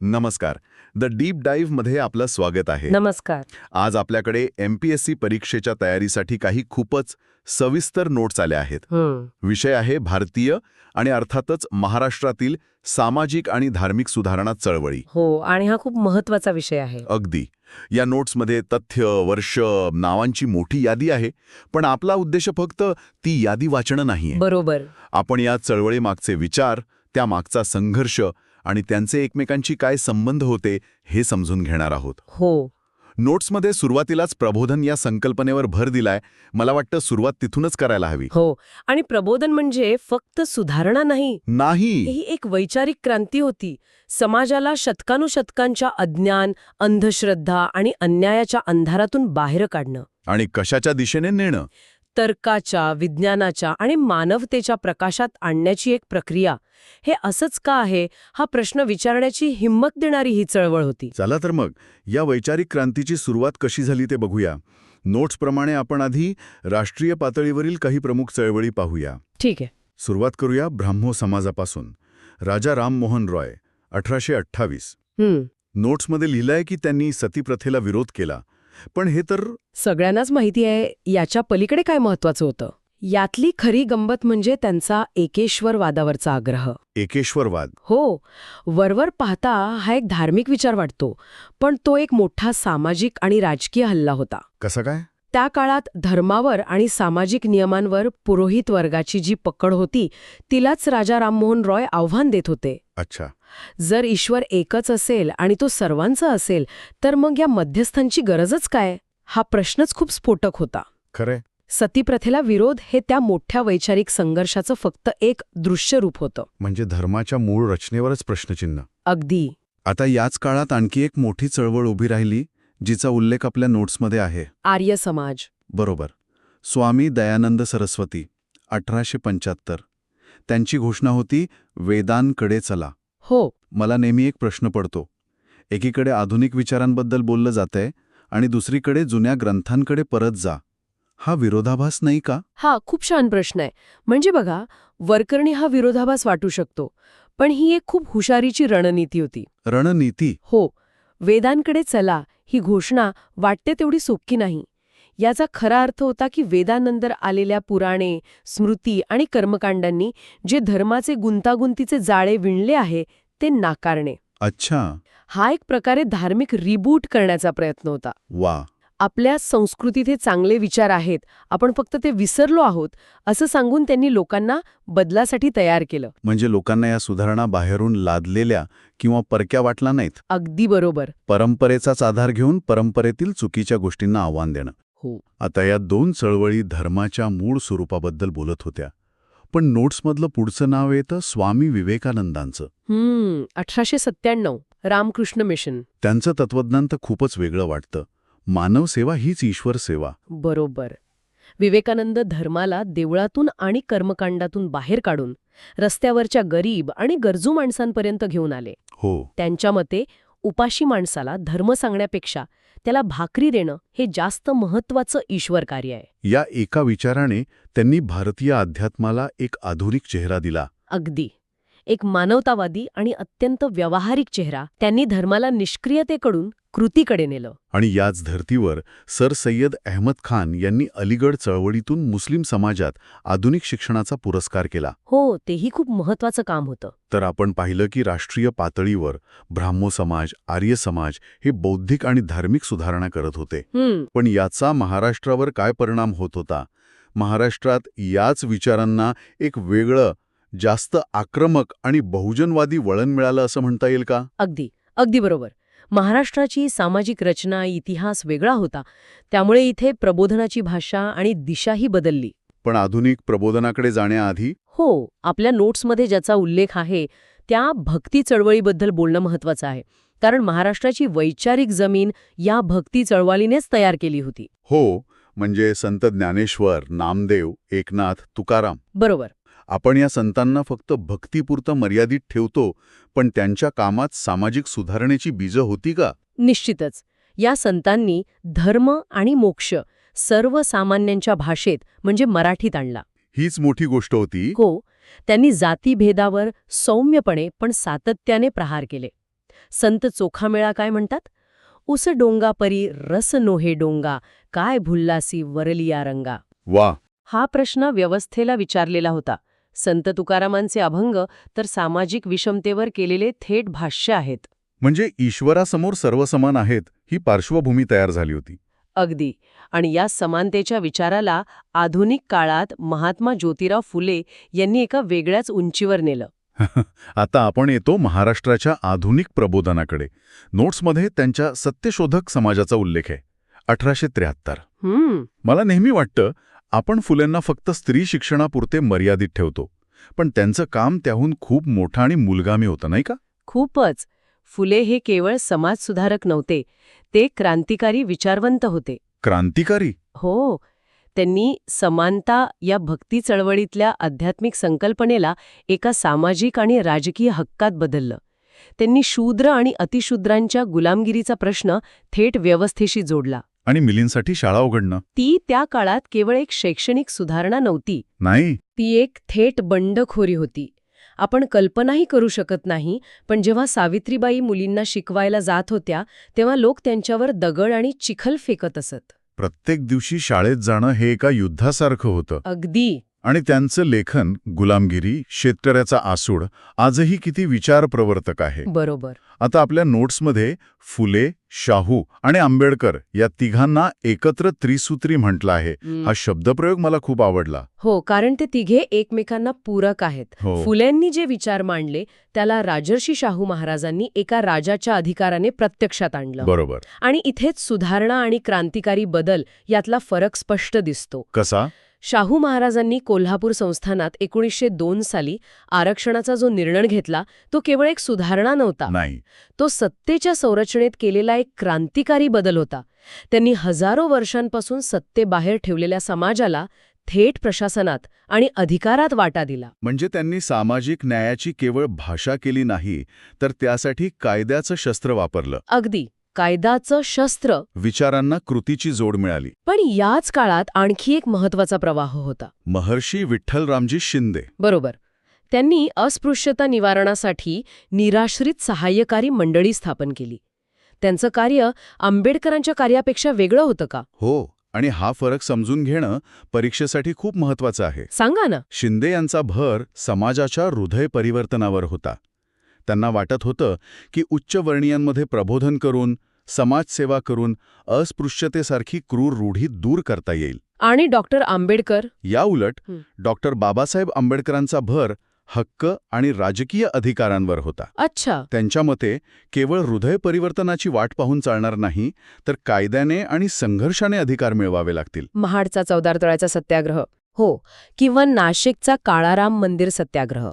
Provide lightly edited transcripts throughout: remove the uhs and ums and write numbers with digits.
नमस्कार. The deep डाईव्ह मध्ये आपलं स्वागत आहे. नमस्कार. आज आपल्याकडे MPSC परीक्षेच्या तयारीसाठी काही खूपच सविस्तर नोट्स आल्या आहेत. विषय आहे भारतीय आणि अर्थातच महाराष्ट्रातील सामाजिक आणि धार्मिक सुधारणा चळवळी. हो, आणि हा खूप महत्वाचा विषय आहे. अगदी. या नोट्समध्ये तथ्य, वर्ष, नावांची मोठी यादी आहे, पण आपला उद्देश फक्त ती यादी वाचणं नाहीये. बरोबर. आपण या चळवळीमागचे विचार, त्यामागचा संघर्ष आणि त्यांचे एकमेकांची काय संबंध होते हे समजून घेणार आहोत. हो. नोट्समध्ये सुरुवातीलाच प्रबोधन या संकल्पनेवर भर दिलाय. मला वाटतं सुरुवात तिथूनच करायला हवी. हो, आणि प्रबोधन म्हणजे फक्त सुधारणा नाही. ही एक वैचारिक क्रांती होती. समाजाला शतकानुशतकांच्या अज्ञान, अंधश्रद्धा आणि अन्यायाच्या अंधारातून बाहेर काढणं आणि कशाच्या दिशेने नेणं. तर्काच्या, विज्ञानाच्या आणि मानवतेच्या प्रकाशात आणण्याची एक प्रक्रिया. हे असंच का आहे हा प्रश्न विचारण्याची हिंमत देणारी ही चळवळ होती. चला तर मग या वैचारिक क्रांतीची सुरुवात कशी झाली ते बघूया. नोट्सप्रमाणे आपण आधी राष्ट्रीय पातळीवरील काही प्रमुख चळवळी पाहूया. ठीक आहे. सुरुवात करूया ब्राह्मो समाजापासून. राजा राममोहन रॉय 1828. नोट्समध्ये लिहिलंय की त्यांनी सतीप्रथेला विरोध केला. पण हे तर सगळ्यांनाच माहिती आहे. याच्या पलीकडे काय महत्वाचं होतं? यातली खरी गंमत म्हणजे त्यांचा एकेश्वरवादावरचा आग्रह. एकेश्वरवाद? हो. वरवर पाहता हा एक धार्मिक विचार वाटतो, पण तो एक मोठा सामाजिक आणि राजकीय हल्ला होता. कसं काय? त्या काळात धर्मावर आणि सामाजिक नियमांवर पुरोहित वर्गाची जी पकड होती तिलाच राजा राममोहन रॉय आव्हान देत होते. अच्छा. जर ईश्वर एकच असेल आणि तो सर्वांचा असेल तर मग या मध्यस्थांची गरजच काय? हा प्रश्नच खूप स्फोटक होता. खरे. सतीप्रथेला विरोध हे त्या मोठ्या वैचारिक संघर्षाचं फक्त एक दृश्य रूप होतं. म्हणजे धर्माच्या मूळ रचनेवरच प्रश्नचिन्ह. अगदी. आता याच काळात आणखी एक मोठी चळवळ उभी राहिली जिचा उल्लेख आपल्या नोट्समध्ये आहे. आर्य समाज. बरोबर. स्वामी दयानंद सरस्वती 1875. त्यांची घोषणा होती वेदांकडे चला. हो. मला नेहमी एक प्रश्न पडतो. एकीकडे आधुनिक विचारांबद्दल बोललं जातंय आणि दुसरीकडे जुन्या ग्रंथांकडे परत जा. हा विरोधाभास नाही का? हा खूप छान प्रश्न आहे. म्हणजे बघा, वरकरणी हा विरोधाभास वाटू शकतो, पण ही एक खूप हुशारीची रणनीती होती. रणनीती? हो. वेदांकडे चला ही घोषणा वाटते तेवढी सोपी नाही. याचा खरा अर्थ होता की वेदानंतर आलेल्या पुराणे, स्मृती आणि कर्मकांडांनी जे धर्माचे गुंतागुंतीचे जाळे विणले आहे ते नाकारणे. अच्छा. हा एक प्रकारे धार्मिक रिबूट करण्याचा प्रयत्न होता. वा. आपल्या संस्कृतीत हे चांगले विचार आहेत, आपण फक्त ते विसरलो आहोत असं सांगून त्यांनी लोकांना बदलासाठी तयार केलं. म्हणजे लोकांना या सुधारणा बाहेरून लादलेल्या किंवा परक्या वाटला नाहीत. अगदी बरोबर. परंपरेचाच आधार घेऊन परंपरेतील चुकीच्या गोष्टींना आव्हान देणं. हो. आता या दोन चळवळी धर्माच्या मूळ स्वरूपाबद्दल बोलत होत्या, पण नोट्समधलं पुढचं नाव येतं स्वामी विवेकानंदांचं. 1897 रामकृष्ण मिशन. त्यांचं तत्वज्ञान तर खूपच वेगळं वाटतं. मानव सेवा हीच ईश्वर सेवा. बरोबर. विवेकानंद धर्माला देवळातून आणि कर्मकांडातून बाहेर काढून रस्त्यावरच्या गरीब आणि गरजू माणसांपर्यंत घेऊन आले. हो. त्यांच्या मते उपाशी माणसाला धर्म सांगण्यापेक्षा त्याला भाकरी देणं हे जास्त महत्वाचं ईश्वर कार्य आहे. या एका विचाराने त्यांनी भारतीय अध्यात्माला एक आधुनिक चेहरा दिला. अगदी. एक मानवतावादी आणि अत्यंत व्यावहारिक चेहरा. त्यांनी धर्माला निष्क्रियतेकडून कृतीकडे नेलं. आणि याच धर्तीवर सर सय्यद अहमद खान यांनी अलीगड चळवळीतून मुस्लिम समाजात आधुनिक शिक्षणाचा पुरस्कार केला. हो, तेही खूप महत्वाचं काम होतं. तर आपण पाहिलं की राष्ट्रीय पातळीवर ब्राह्मो समाज, आर्य समाज हे बौद्धिक आणि धार्मिक सुधारणा करत होते. पण याचा महाराष्ट्रावर काय परिणाम होत होता? महाराष्ट्रात याच विचारांना एक वेगळं, जास्त आक्रमक आणि बहुजनवादी वळण मिळालं असं म्हणता येईल का? अगदी. अगदी बरोबर. महाराष्ट्राची सामाजिक रचना, इतिहास वेगळा होता. त्यामुळे इथे प्रबोधनाची भाषा आणि दिशाही बदलली. पण आधुनिक प्रबोधनाकडे जाण्याआधी? हो. आपल्या नोट्समध्ये ज्याचा उल्लेख आहे त्या भक्ती चळवळीबद्दल बोलणं महत्वाचं आहे. कारण महाराष्ट्राची वैचारिक जमीन या भक्ती चळवळीनेच तयार केली होती. हो. म्हणजे संत ज्ञानेश्वर, नामदेव, एकनाथ, तुकाराम. बरोबर. आपण या संतांना फक्त भक्तीपुरतं मर्यादित ठेवतो, पण त्यांच्या कामात सामाजिक सुधारणेची बीजं होती का? निश्चितच. या संतांनी धर्म आणि मोक्ष सर्वसामान्यांच्या भाषेत म्हणजे मराठीत आणला. हीच मोठी गोष्ट होती. हो. त्यांनी जातीभेदावर सौम्यपणे पण सातत्याने प्रहार केले. संत चोखामेळा काय म्हणतात? उस डोंगा परी रस नोहे डोंगा, काय भुल्लासी वरलिया रंगा. वा. हा प्रश्न व्यवस्थेला विचारलेला होता. संत तुकारामांचे अभंग तर सामाजिक विषमतेवर केलेले थेट भाष्य आहेत. म्हणजे ईश्वरासमोर सर्व समान आहेत ही पार्श्वभूमी तयार झाली होती. अगदी. आणि या समानतेच्या विचाराला आधुनिक काळात महात्मा ज्योतिराव फुले यांनी एका वेगळ्याच उंचीवर नेलं. आता आपण येतो महाराष्ट्राच्या आधुनिक प्रबोधनाकडे. नोट्समध्ये त्यांच्या सत्यशोधक समाजाचा उल्लेख आहे. 1873. मला नेहमी वाटतं आपण फुलेंना फक्त स्त्री शिक्षणापुरते मर्यादित ठेवतो, पण त्यांचं काम त्याहून खूप मोठं आणि मूलगामी होतं, नाही का? खूपच. फुले हे केवळ समाजसुधारक नव्हते, ते क्रांतिकारी विचारवंत होते. क्रांतिकारी? हो. त्यांनी समानता या भक्ती चळवळीतल्या आध्यात्मिक संकल्पनेला एका सामाजिक आणि राजकीय हक्कात बदललं. त्यांनी शूद्र आणि अतिशूद्रांच्या गुलामगिरीचा प्रश्न थेट व्यवस्थेशी जोडला. आणि मुलींसाठी शाळा उघडणं? ती त्या काळात केवळ एक शैक्षणिक सुधारणा नव्हती. नाही, ती एक थेट बंडखोरी होती. आपण कल्पनाही करू शकत नाही, पण जेव्हा सावित्रीबाई मुलींना शिकवायला जात होत्या तेव्हा लोक त्यांच्यावर दगड आणि चिखल फेकत असत. प्रत्येक दिवशी शाळेत जाणं हे एका युद्धासारखं होतं. अगदी. आणि त्यांचं लेखन, गुलामगिरी, शेतकऱ्याचा आसूड, आजही किती विचारप्रवर्तक आहे. बरोबर. आता आपल्या नोट्समध्ये फुले, शाहू आणि आंबेडकर या तिघांना एकत्र त्रिसूत्री म्हटलं आहे. हा शब्दप्रयोग मला खूप आवडला. हो, कारण ते तिघे एकमेकांना पूरक आहेत. हो. फुलेंनी जे विचार मांडले त्याला राजर्षी शाहू महाराजांनी एका राजाच्या अधिकाराने प्रत्यक्षात आणलं. बरोबर. आणि इथेच सुधारणा आणि क्रांतिकारी बदल यातला फरक स्पष्ट दिसतो. कसा? शाहू महाराजांनी कोल्हापूर संस्थानात 1902 साली आरक्षणाचा जो निर्णय घेतला तो केवळ एक सुधारणा नव्हता. नाही, तो सत्तेच्या संरचनेत केलेला एक क्रांतिकारी बदल होता. त्यांनी हजारो वर्षांपासून सत्तेबाहेर ठेवलेल्या समाजाला थेट प्रशासनात आणि अधिकारात वाटा दिला. म्हणजे त्यांनी सामाजिक न्यायाची केवळ भाषा केली नाही, तर त्यासाठी कायद्याचं शस्त्र वापरलं. अगदी. कायद्याचं शस्त्र. विचारांना कृतीची जोड मिळाली. पण याच काळात आणखी एक महत्वाचा प्रवाह होता. महर्षी विठ्ठलरामजी शिंदे. बरोबर. त्यांनी अस्पृश्यता निवारणासाठी निराश्रित सहाय्यकारी मंडळी स्थापन केली. त्यांचं कार्य आंबेडकरांच्या कार्यापेक्षा वेगळं होतं का? हो, आणि हा फरक समजून घेणं परीक्षेसाठी खूप महत्वाचं आहे. सांगा ना. शिंदे यांचा भर समाजाच्या हृदय परिवर्तनावर होता. त्यांना वाटत होतं की उच्चवर्णीयांमध्ये प्रबोधन करून, समाजसेवा करून अस्पृश्यतेसारखी क्रूर रूढी दूर करता येईल. आणि डॉक्टर आंबेडकर? या उलट डॉक्टर बाबासाहेब आंबेडकरांचा भर हक्क आणि राजकीय अधिकारांवर होता. अच्छा. त्यांच्या मते केवळ हृदय परिवर्तनाची वाट पाहून चालणार नाही, तर कायद्याने आणि संघर्षाने अधिकार मिळवावे लागतील. महाडचा चौदार तळ्याचा सत्याग्रह, हो, किंवा नाशिकचा काळाराम मंदिर सत्याग्रह,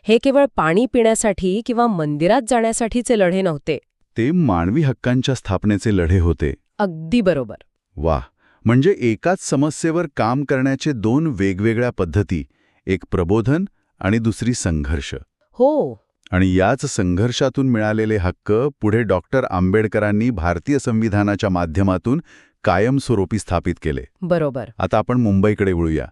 हे केवळ पाणी पिण्यासाठी किंवा मंदिरात जाण्यासाठीचे लढे नव्हते. ते मानवी हक्कांच्या स्थापनेचे लढे होते. अगदी बरोबर. वाह. म्हणजे एकाच समस्येवर काम करण्याचे दोन वेगवेगळ्या पद्धती, एक प्रबोधन आणि दुसरी संघर्ष. हो. आणि याच संघर्षातून मिळालेले हक्क पुढे डॉक्टर आंबेडकरांनी भारतीय संविधानाच्या माध्यमातून कायमस्वरूपी स्थापित केले. बरोबर. आता आपण मुंबईकडे वळूया.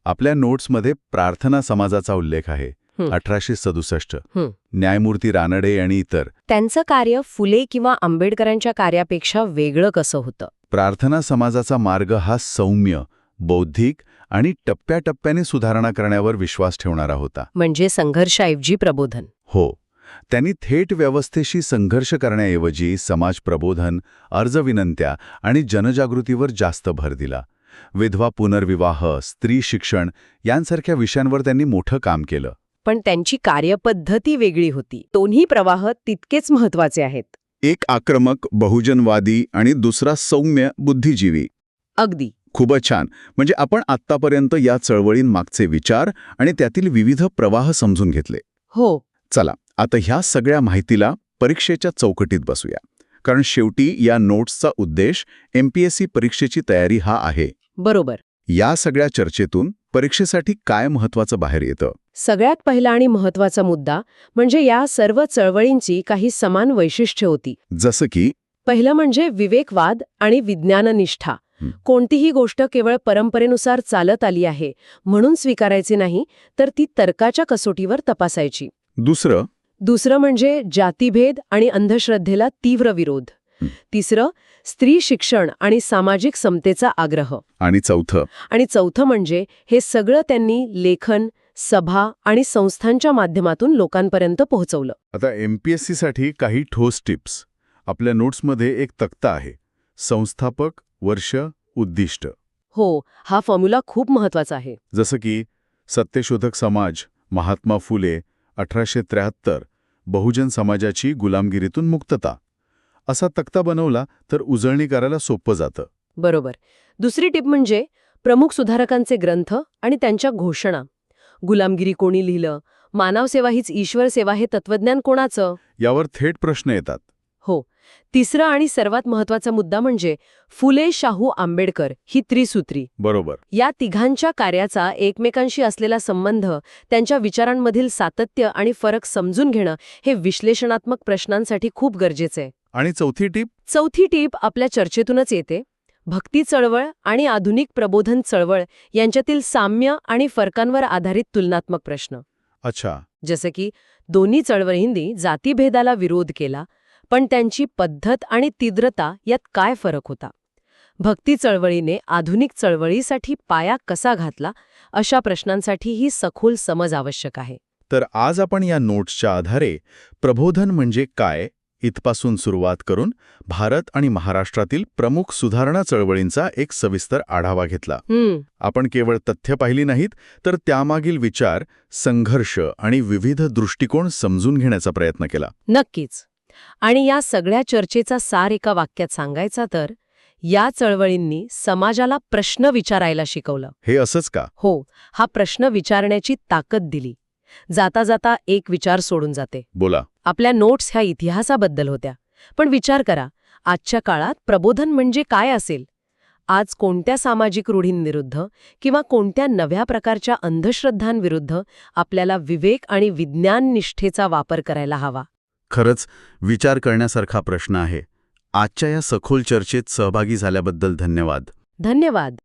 आपल्या नोट्समध्ये प्रार्थना समाजाचा उल्लेख आहे. 1867. न्यायमूर्ती रानडे आणि इतर. त्यांचं कार्य फुले किंवा आंबेडकरांच्या कार्यापेक्षा वेगळं कसं होतं? प्रार्थना समाजाचा मार्ग हा सौम्य, बौद्धिक आणि टप्प्याटप्प्याने सुधारणा करण्यावर विश्वास ठेवणारा होता. म्हणजे संघर्षाऐवजी प्रबोधन. हो. त्यांनी थेट व्यवस्थेशी संघर्ष करण्याऐवजी समाज प्रबोधन, अर्जविनंत्या आणि जनजागृतीवर जास्त भर दिला. विधवा पुनर्विवाह, स्त्री शिक्षण यांसारख्या विषयांवर त्यांनी मोठं काम केलं. पण त्यांची कार्यपद्धती वेगळी होती. दोन्ही प्रवाह तितकेच महत्वाचे आहेत. एक आक्रमक, बहुजनवादी आणि दुसरा सौम्य, बुद्धिजीवी. अगदी. खूपच छान. म्हणजे आपण आत्तापर्यंत या चळवळींमागचे विचार आणि त्यातील विविध प्रवाह समजून घेतले. हो. चला, आता ह्या सगळ्या माहितीला परीक्षेच्या चौकटीत बसूया. कारण शेवटी या नोट्सचा उद्देश MPSC परीक्षेची तयारी हा आहे. बरोबर. या सगळ्या चर्चेतून परीक्षेसाठी काय महत्वाचं बाहेर येतं? सगळ्यात पहिला आणि महत्वाचा मुद्दा म्हणजे या सर्व चळवळींची काही समान वैशिष्ट्ये होती. जसं की? पहिलं म्हणजे विवेकवाद आणि विज्ञाननिष्ठा. कोणतीही गोष्ट केवळ परंपरेनुसार चालत आली आहे म्हणून स्वीकारायची नाही, तर ती तर्काच्या कसोटीवर तपासायची. दुसरं? दुसरं म्हणजे जातीभेद आणि अंधश्रद्धेला तीव्र विरोध. तिसरं, स्त्री शिक्षण आणि सामाजिक समतेचा आग्रह. आणि चौथं म्हणजे हे सगळं त्यांनी लेखन, सभा आणि संस्थांच्या माध्यमातून लोकांपर्यंत पोहोचवलं. आता MPSC साठी काही ठोस टिप्स. आपल्या नोट्समध्ये एक तक्ता आहे. संस्थापक, वर्ष, उद्दिष्ट. हो, हा फॉर्म्युला खूप महत्वाचा आहे. जसं की सत्यशोधक समाज, महात्मा फुले, 1873, बहुजन समाजाची गुलामगिरीतून मुक्तता. असा तक्ता बनवला तर उजळणी करायला सोपं जातं. बरोबर. दुसरी टिप म्हणजे प्रमुख सुधारकांचे ग्रंथ आणि त्यांच्या घोषणा. गुलामगिरी कोणी लिहिलं, मानवसेवा हीच ईश्वर सेवा हे तत्वज्ञान कोणाचं? यावर थेट प्रश्न येतात. हो. तिसरा आणि सर्वात महत्वाचा मुद्दा म्हणजे फुले, शाहू, आंबेडकर ही त्रिसूत्री. बरोबर. या तिघांच्या कार्याचा एकमेकांशी असलेला संबंध, त्यांच्या विचारांमधील सातत्य आणि फरक समजून घेणं हे विश्लेषणात्मक प्रश्नांसाठी खूप गरजेचं आहे. आणि चौथी टीप आपल्या चर्चेतूनच येते. भक्ती चळवळ आणि आधुनिक प्रबोधन चळवळ यांच्यातील साम्य आणि फरकांवर आधारित तुलनात्मक प्रश्न. अच्छा. जसं की दोन्ही चळवळींनी जातीभेदाला विरोध केला, पण त्यांची पद्धत आणि तीव्रता यात काय फरक होता? भक्ती चळवळीने आधुनिक चळवळीसाठी पाया कसा घातला? अशा प्रश्नांसाठी ही सखोल समज आवश्यक आहे. तर आज आपण या नोट्सच्या आधारे प्रबोधन म्हणजे काय इथपासून सुरुवात करून भारत आणि महाराष्ट्रातील प्रमुख सुधारणा चळवळींचा एक सविस्तर आढावा घेतला. आपण केवळ तथ्य पाहिली नाहीत, तर त्यामागील विचार, संघर्ष आणि विविध दृष्टिकोन समजून घेण्याचा प्रयत्न केला. नक्कीच. आणि या सगळ्या चर्चेचा सार एका वाक्यात सांगायचा तर, या चळवळींनी समाजाला प्रश्न विचारायला शिकवलं. हे असंच का? हो, हा प्रश्न विचारण्याची ताकद दिली. जाता जाता एक विचार सोडून जाते. बोला. आपल्या नोट्स ह्या इतिहासाबद्दल होत्या, पण विचार करा, आजच्या काळात प्रबोधन म्हणजे काय असेल? आज कोणत्या सामाजिक रूढींविरुद्ध किंवा कोणत्या नव्या प्रकारच्या अंधश्रद्धांविरुद्ध आपल्याला विवेक आणि विज्ञान निष्ठेचा वापर करायला हवा? खरंच विचार करण्यासारखा प्रश्न आहे. आजच्या या सखोल चर्चेत सहभागी झाल्याबद्दल धन्यवाद. धन्यवाद.